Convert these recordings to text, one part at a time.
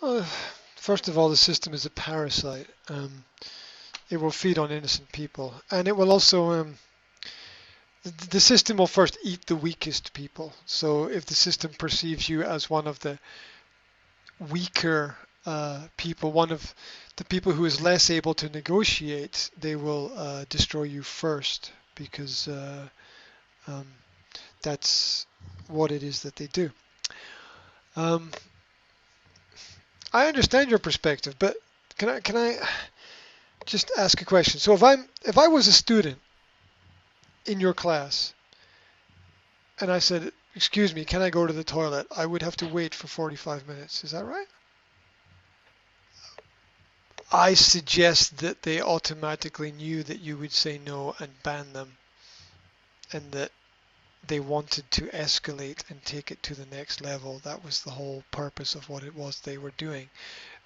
Uh, First of all, the system is a parasite. It will feed on innocent people, and it will also the system will first eat the weakest people. So if the system perceives you as one of the weaker people, one of the people who is less able to negotiate, they will destroy you first because um, that's what it is that they do. Um, I understand your perspective, but can I just ask a question? So if I was a student in your class and I said, "Excuse me, can I go to the toilet?" I would have to wait for 45 minutes. Is that right? I suggest that they automatically knew that you would say no and ban them, and that they wanted to escalate and take it to the next level. That was the whole purpose of what it was they were doing,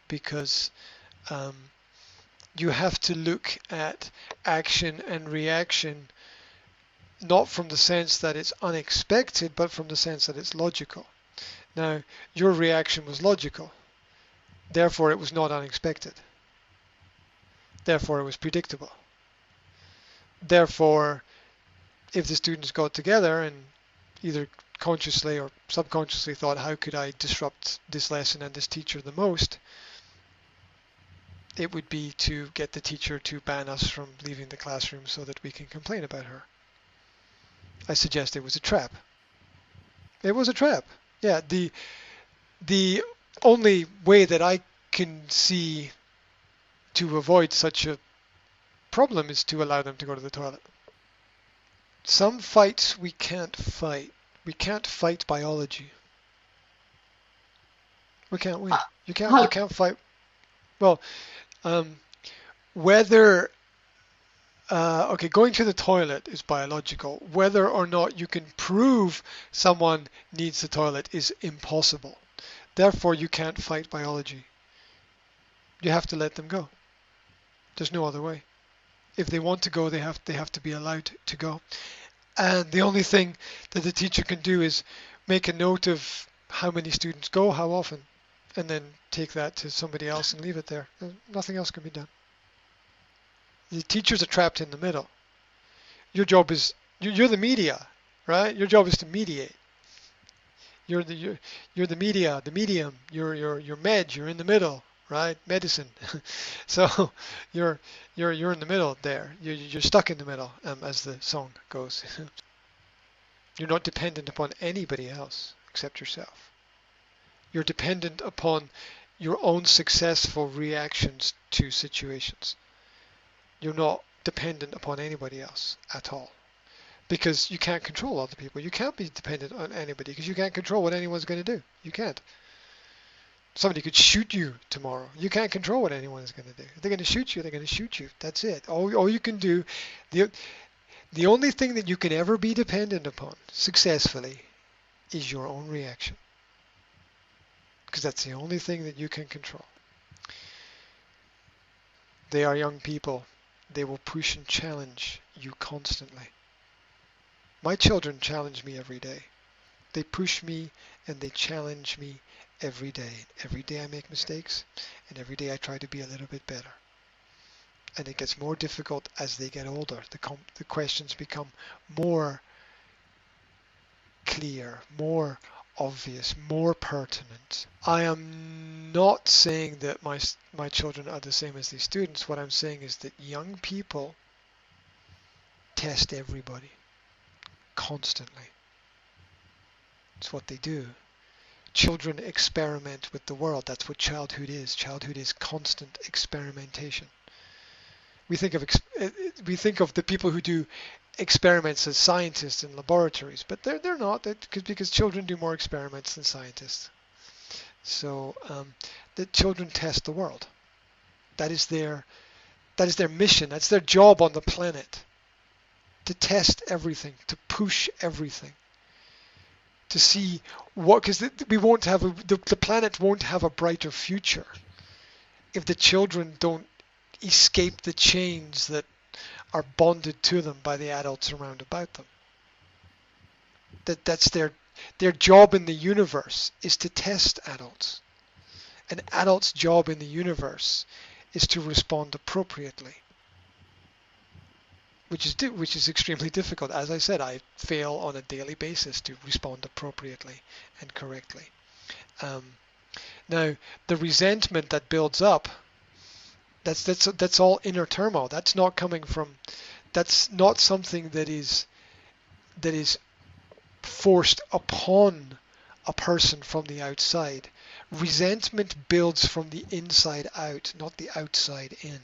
because um, you have to look at action and reaction not from the sense that it's unexpected, but from the sense that it's logical. Now, your reaction was logical, therefore it was not unexpected, therefore it was predictable. Therefore, if the students got together and either consciously or subconsciously thought, how could I disrupt this lesson and this teacher the most, it would be to get the teacher to ban us from leaving the classroom so that we can complain about her. I suggest it was a trap. It was a trap. Yeah, the only way that I can see to avoid such a problem is to allow them to go to the toilet. Some fights we can't fight. We can't fight biology. We can't win. You How can't fight. Well, um, whether okay, going to the toilet is biological. Whether or not you can prove someone needs the toilet is impossible. Therefore, you can't fight biology. You have to let them go. There's no other way. If they want to go, they have to be allowed to go. And the only thing that the teacher can do is make a note of how many students go, how often, and then take that to somebody else and leave it there. Nothing else can be done. The teachers are trapped in the middle. Your job is you're the media, right? Your job is to mediate. You're the media, the medium. You're med. You're in the middle, right? Medicine. So you're you're in the middle there. You're stuck in the middle, as the song goes. You're not dependent upon anybody else except yourself. You're dependent upon your own successful reactions to situations. You're not dependent upon anybody else at all. Because you can't control other people. You can't be dependent on anybody because you can't control what anyone's going to do. You can't. Somebody could shoot you tomorrow. You can't control what anyone is going to do. If they're going to shoot you, they're going to shoot you. That's it. All you can do, the, the only thing that you can ever be dependent upon successfully is your own reaction. Because that's the only thing that you can control. They are young people. They will push and challenge you constantly. My children challenge me every day. They push me and they challenge me every day. Every day I make mistakes, and every day I try to be a little bit better. And it gets more difficult as they get older. The questions become more clear, more obvious, more pertinent. I am not saying that my children are the same as these students. What I'm saying is that young people test everybody constantly. It's what they do. Children experiment with the world. That's what childhood is. Childhood is constant experimentation. We think of we think of the people who do experiments as scientists in laboratories, but they're not. Because children do more experiments than scientists. So the children test the world. That is their mission. That's their job on the planet. To test everything, to push everything, to see what, because we won't have the planet won't have a brighter future if the children don't escape the chains that are bonded to them by the adults around about them. That's their job in the universe is to test adults An adult's job in the universe is to respond appropriately, which is extremely difficult. As I said, I fail on a daily basis to respond appropriately and correctly. Now, the resentment that builds up, that's all inner turmoil. That's not coming from. That's not something that is forced upon a person from the outside. Resentment builds from the inside out, not the outside in.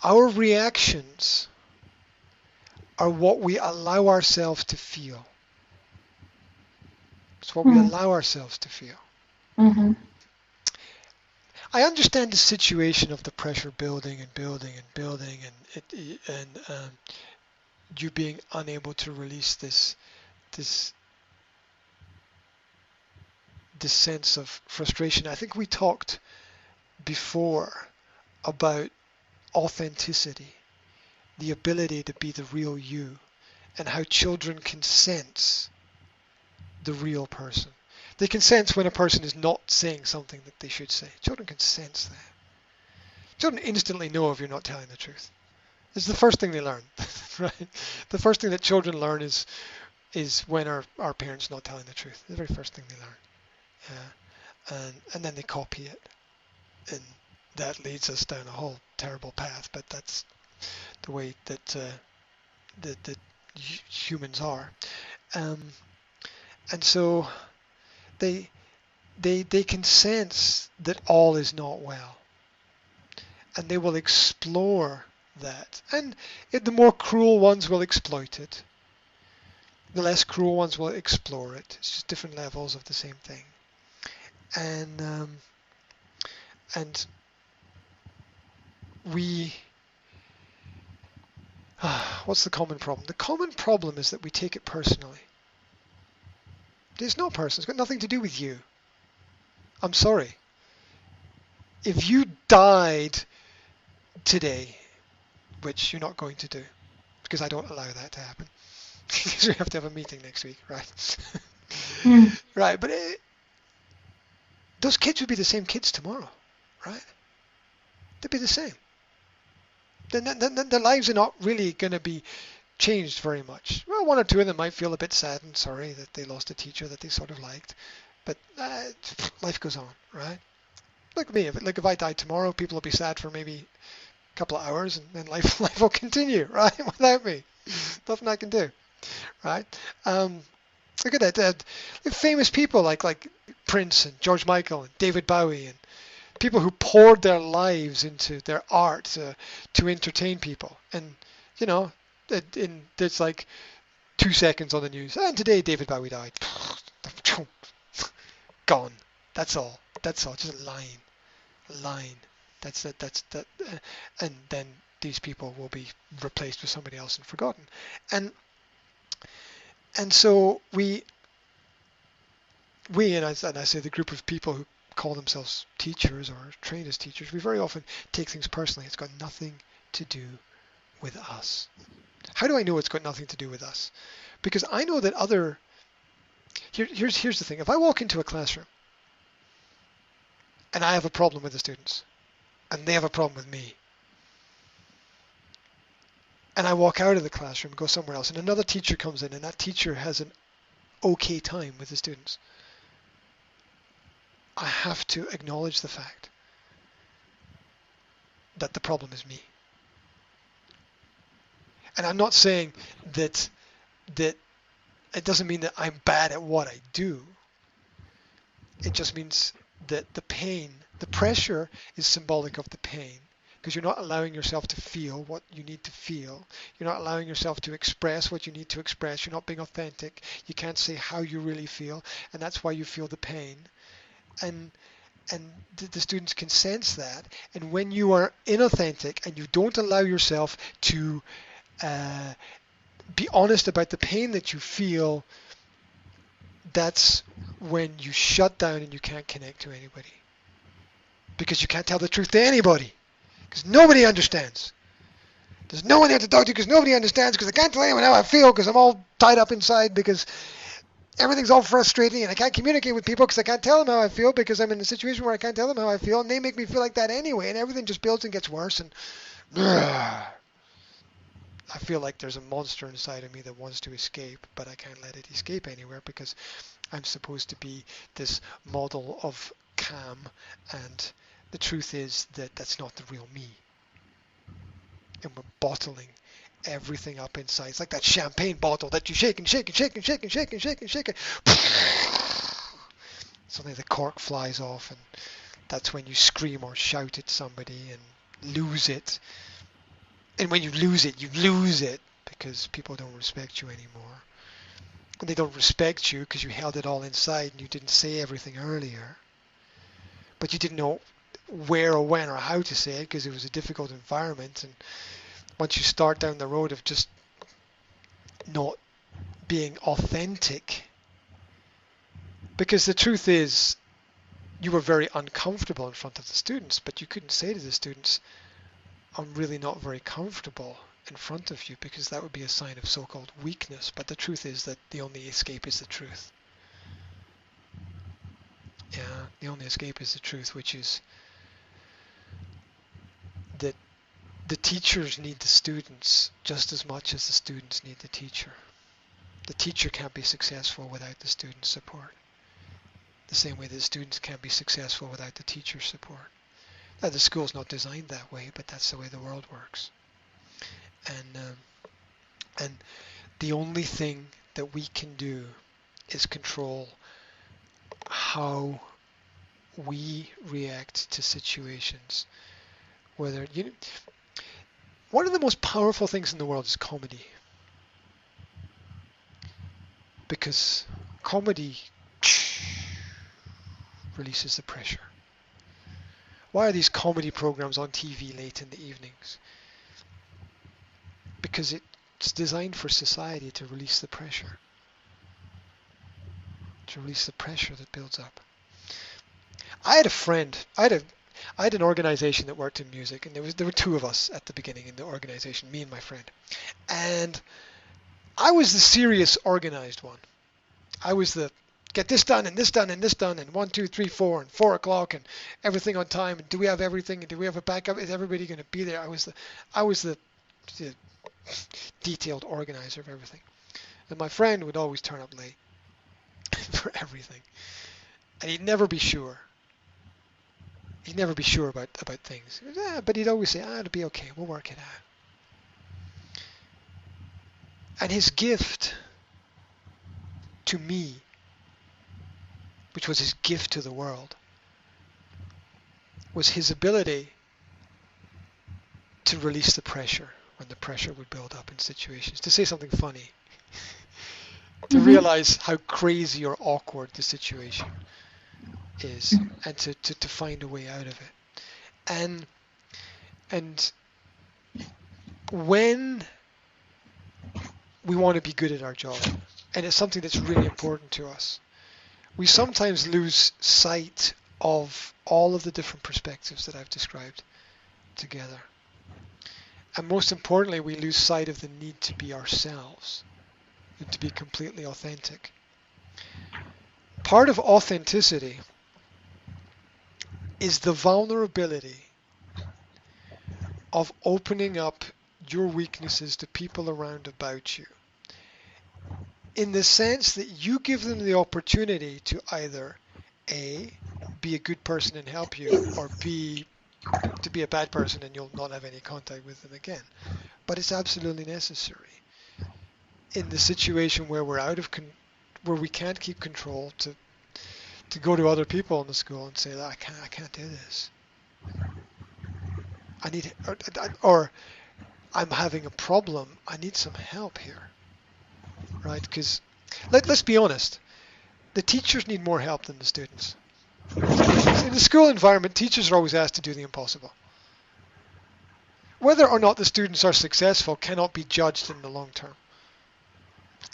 Our reactions are what we allow ourselves to feel. It's what we allow ourselves to feel. Mm-hmm. I understand the situation of the pressure building and building and building, and you being unable to release this sense of frustration. I think we talked before about authenticity, the ability to be the real you, and how children can sense the real person. They can sense when a person is not saying something that they should say. Children can sense that. Children instantly know if you're not telling the truth. It's the first thing they learn, right? The first thing that children learn is when our parents not telling the truth. The very first thing they learn. And then they copy it. And that leads us down a whole terrible path, but that's the way that humans are. And so they can sense that all is not well, and they will explore that. And the more cruel ones will exploit it. The less cruel ones will explore it. It's just different levels of the same thing. And we what's the common problem? The common problem is that we take it personally. It's not personal. It's got nothing to do with you. I'm sorry. If you died today, which you're not going to do, because I don't allow that to happen, because we have to have a meeting next week, right? Right, but those kids would be the same kids tomorrow, right? They'd be the same. Their lives are not really going to be changed very much. Well, one or two of them might feel a bit sad and sorry that they lost a teacher that they sort of liked, but life goes on, right? Look at me. If I die tomorrow, people will be sad for maybe a couple of hours, and then life will continue, right? Without me, nothing I can do, right? Look at that. Famous people like Prince and George Michael and David Bowie, and people who poured their lives into their art to entertain people, and there's like 2 seconds on the news, and today David Bowie died. Gone. That's all. Just a line. That's that. And then these people will be replaced with somebody else and forgotten. And so we and I say the group of people who call themselves teachers or trained as teachers, we very often take things personally. It's got nothing to do with us. How do I know it's got nothing to do with us? Because I know that here's the thing. If I walk into a classroom and I have a problem with the students and they have a problem with me, and I walk out of the classroom and go somewhere else, and another teacher comes in and that teacher has an okay time with the students, I have to acknowledge the fact that the problem is me. And I'm not saying that it doesn't mean that I'm bad at what I do. It just means that the pain, the pressure is symbolic of the pain, because you're not allowing yourself to feel what you need to feel. You're not allowing yourself to express what you need to express. You're not being authentic. You can't say how you really feel, and that's why you feel the pain. And the students can sense that. And when you are inauthentic and you don't allow yourself to be honest about the pain that you feel, that's when you shut down and you can't connect to anybody. Because you can't tell the truth to anybody. Because nobody understands. There's no one there to talk to because nobody understands, because I can't tell anyone how I feel because I'm all tied up inside, because everything's all frustrating and I can't communicate with people because I can't tell them how I feel because I'm in a situation where I can't tell them how I feel and they make me feel like that anyway and everything just builds and gets worse and I feel like there's a monster inside of me that wants to escape, but I can't let it escape anywhere because I'm supposed to be this model of calm, and the truth is that that's not the real me. And we're bottling everything up inside. It's like that champagne bottle that you shake and shake and shake and shake and shake and shake and shake. Suddenly the cork flies off, and that's when you scream or shout at somebody and lose it. And when you lose it because people don't respect you anymore. And they don't respect you because you held it all inside and you didn't say everything earlier. But you didn't know where or when or how to say it because it was a difficult environment. And once you start down the road of just not being authentic, because the truth is you were very uncomfortable in front of the students, but you couldn't say to the students, I'm really not very comfortable in front of you, because that would be a sign of so-called weakness. But the truth is that the only escape is the truth. Yeah, the only escape is the truth, which is that the teachers need the students just as much as the students need the teacher. The teacher can't be successful without the student's support. The same way that the students can't be successful without the teacher's support. Now, the school's not designed that way, but that's the way the world works. And the only thing that we can do is control how we react to situations. One of the most powerful things in the world is comedy, because comedy releases the pressure. Why are these comedy programs on TV late in the evenings? Because it's designed for society to release the pressure. To release the pressure that builds up. I had a friend, I had an organization that worked in music, and there were two of us at the beginning in the organization, me and my friend. And I was the serious organized one. I was the get this done and this done and this done and 1, 2, 3, 4 and 4 o'clock and everything on time, and do we have everything and do we have a backup? Is everybody going to be there? I was the detailed organizer of everything. And my friend would always turn up late for everything. And he'd never be sure. He'd never be sure about things. But he'd always say, it'll be okay, we'll work it out. And his gift to me, which was his gift to the world, was his ability to release the pressure when the pressure would build up in situations, to say something funny, to realize how crazy or awkward the situation is, and to find a way out of it. And when we want to be good at our job, and it's something that's really important to us, we sometimes lose sight of all of the different perspectives that I've described together. And most importantly, we lose sight of the need to be ourselves and to be completely authentic. Part of authenticity is the vulnerability of opening up your weaknesses to people around about you, in the sense that you give them the opportunity to either A, be a good person and help you, or B, to be a bad person and you'll not have any contact with them again. But it's absolutely necessary in the situation where we're where we can't keep control, to go to other people in the school and say, I can't do this. I need, or I'm having a problem. I need some help here, right? Because let's be honest, the teachers need more help than the students. In the school environment, teachers are always asked to do the impossible. Whether or not the students are successful cannot be judged in the long term.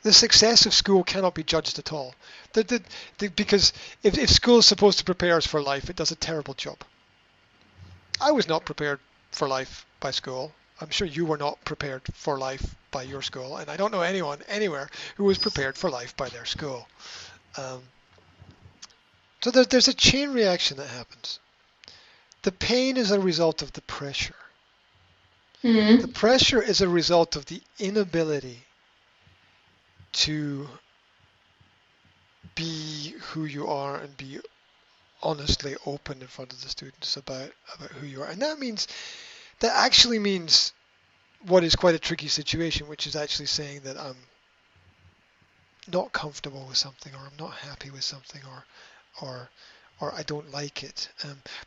The success of school cannot be judged at all. Because if school is supposed to prepare us for life, it does a terrible job. I was not prepared for life by school. I'm sure you were not prepared for life by your school, and I don't know anyone anywhere who was prepared for life by their school. Um, so there's a chain reaction that happens. The pain is a result of the pressure. The Mm. pressure is a result of the inability to be who you are and be honestly open in front of the students about who you are. And that actually means what is quite a tricky situation, which is actually saying that I'm not comfortable with something, or I'm not happy with something, or or I don't like it.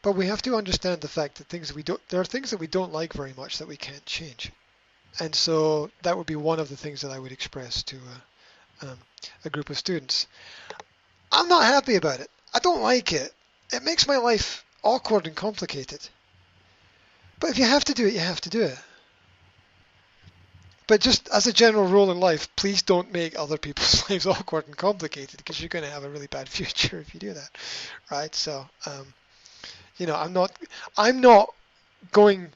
But we have to understand the fact that there are things that we don't like very much that we can't change. And so that would be one of the things that I would express to a group of students. I'm not happy about it. I don't like it. It makes my life awkward and complicated. But if you have to do it, you have to do it. But just as a general rule in life, please don't make other people's lives awkward and complicated, because you're going to have a really bad future if you do that, right? So, I'm not going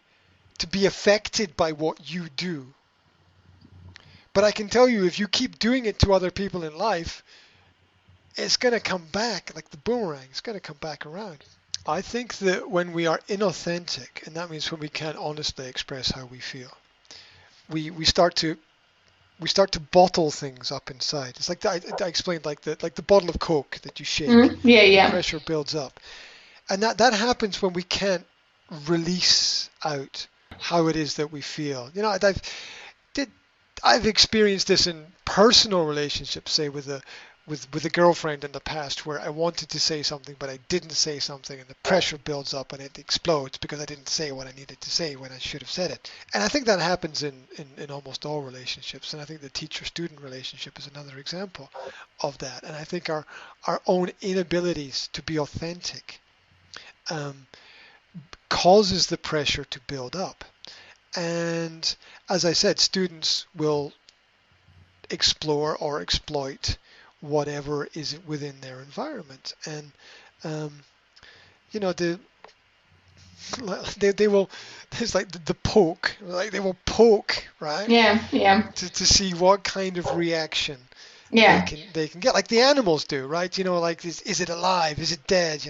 to be affected by what you do. But I can tell you, if you keep doing it to other people in life, it's going to come back like the boomerang. It's going to come back around. I think that when we are inauthentic, and that means when we can't honestly express how we feel, we start to bottle things up inside. It's like I explained, like the bottle of Coke that you shake, Mm. Yeah, and the yeah. pressure builds up, and that happens when we can't release out how it is that we feel. I've experienced this in personal relationships, say with a girlfriend in the past, where I wanted to say something but I didn't say something, and the pressure builds up and it explodes because I didn't say what I needed to say when I should have said it. And I think that happens in almost all relationships, and I think the teacher-student relationship is another example of that. And I think our own inabilities to be authentic um, causes the pressure to build up. And as I said, students will explore or exploit whatever is within their environment, and um, the they will. It's like the poke, like they will poke, right, Yeah, yeah. to see what kind of reaction they Yeah. can get, like the animals do, right? Like is it alive? Is it dead?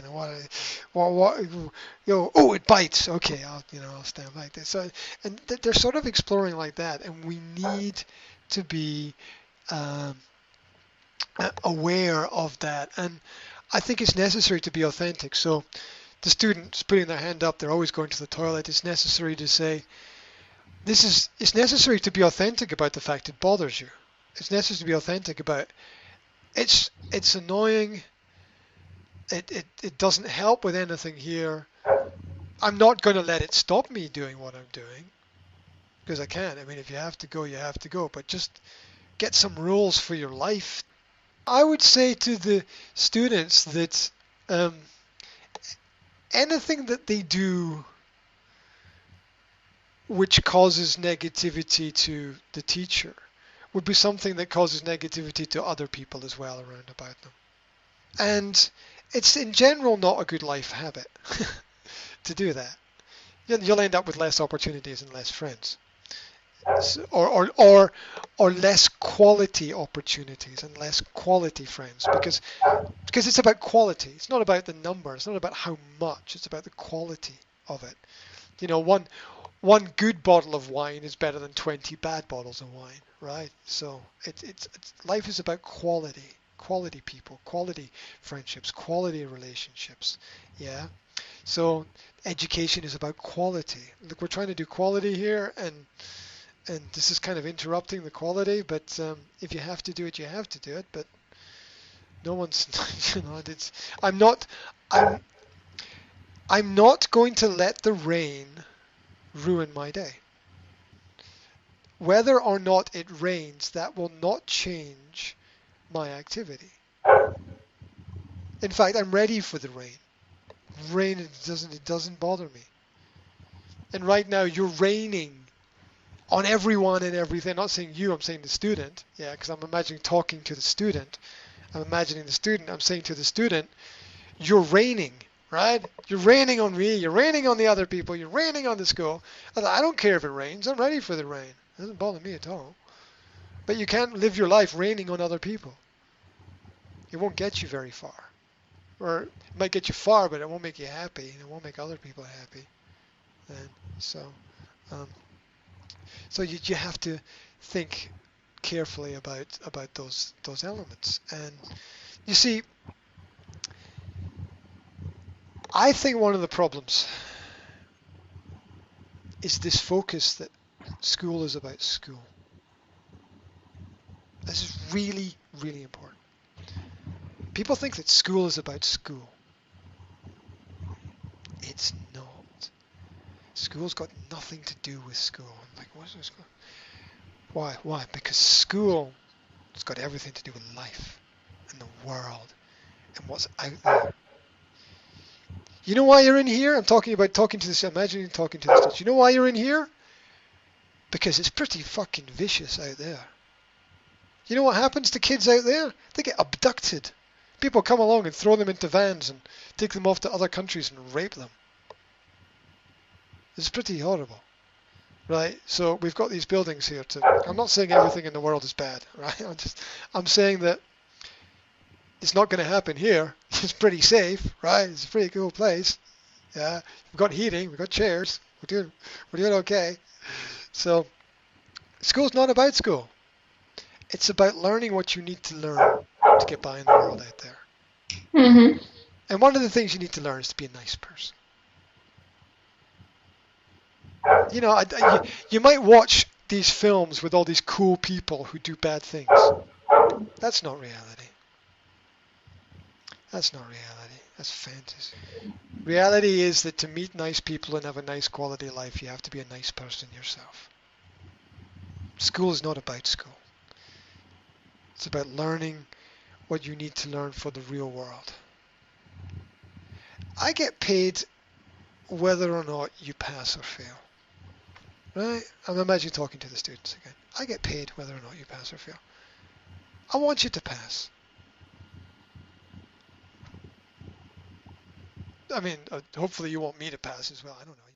Oh, it bites. Okay, I'll stand like this. So, and they're sort of exploring like that, and we need to be um, aware of that. And I think it's necessary to be authentic. So the students putting their hand up, they're always going to the toilet. It's necessary to say, it's necessary to be authentic about the fact it bothers you. It's necessary to be authentic about it's annoying. It doesn't help with anything here. I'm not going to let it stop me doing what I'm doing, because I can't. I mean, if you have to go, you have to go. But just get some rules for your life. I would say to the students that anything that they do which causes negativity to the teacher would be something that causes negativity to other people as well around about them. And it's in general not a good life habit to do that. You'll end up with less opportunities and less friends. Or less quality opportunities and less quality friends, because it's about quality. It's not about the number. It's not about how much. It's about the quality of it. One good bottle of wine is better than 20 bad bottles of wine, right? So it's life is about quality people, quality friendships, quality relationships. Yeah. So education is about quality. Look, we're trying to do quality here, and this is kind of interrupting the quality. But if you have to do it, you have to do it. But no one's, it's. I'm not. I'm not going to let the rain ruin my day. Whether or not it rains, that will not change my activity. In fact, I'm ready for the rain. Rain, it doesn't bother me. And right now you're raining on everyone and everything. I'm not saying you, I'm saying the student. Yeah, because I'm imagining talking to the student. I'm imagining the student. I'm saying to the student, you're raining, right? You're raining on me. You're raining on the other people. You're raining on the school. I don't care if it rains. I'm ready for the rain. It doesn't bother me at all. But you can't live your life raining on other people. It won't get you very far. Or it might get you far, but it won't make you happy, and it won't make other people happy. And so, um, so you have to think carefully about those elements. And you see, I think one of the problems is this focus that school is about school. This is really, really important. People think that school is about school. It's not. School's got nothing to do with school. Like, what's this? Why? Why? Because school has got everything to do with life and the world and what's out there. You know why you're in here? I'm talking about talking to this. Imagine talking to the students. You know why you're in here? Because it's pretty fucking vicious out there. You know what happens to kids out there? They get abducted. People come along and throw them into vans and take them off to other countries and rape them. It's pretty horrible. Right? So we've got these buildings here I'm not saying everything in the world is bad, right? I'm saying that it's not going to happen here. It's pretty safe, right? It's a pretty cool place. Yeah. We've got heating, we've got chairs. We're doing okay. So school's not about school. It's about learning what you need to learn to get by in the world out there. Mm-hmm. And one of the things you need to learn is to be a nice person. You know, you might watch these films with all these cool people who do bad things. That's not reality. That's not reality. That's fantasy. Reality is that to meet nice people and have a nice quality of life, you have to be a nice person yourself. School is not about school. It's about learning what you need to learn for the real world. I get paid whether or not you pass or fail. Right? I'm imagining talking to the students again. I get paid whether or not you pass or fail. I want you to pass. I mean, hopefully you want me to pass as well. I don't know.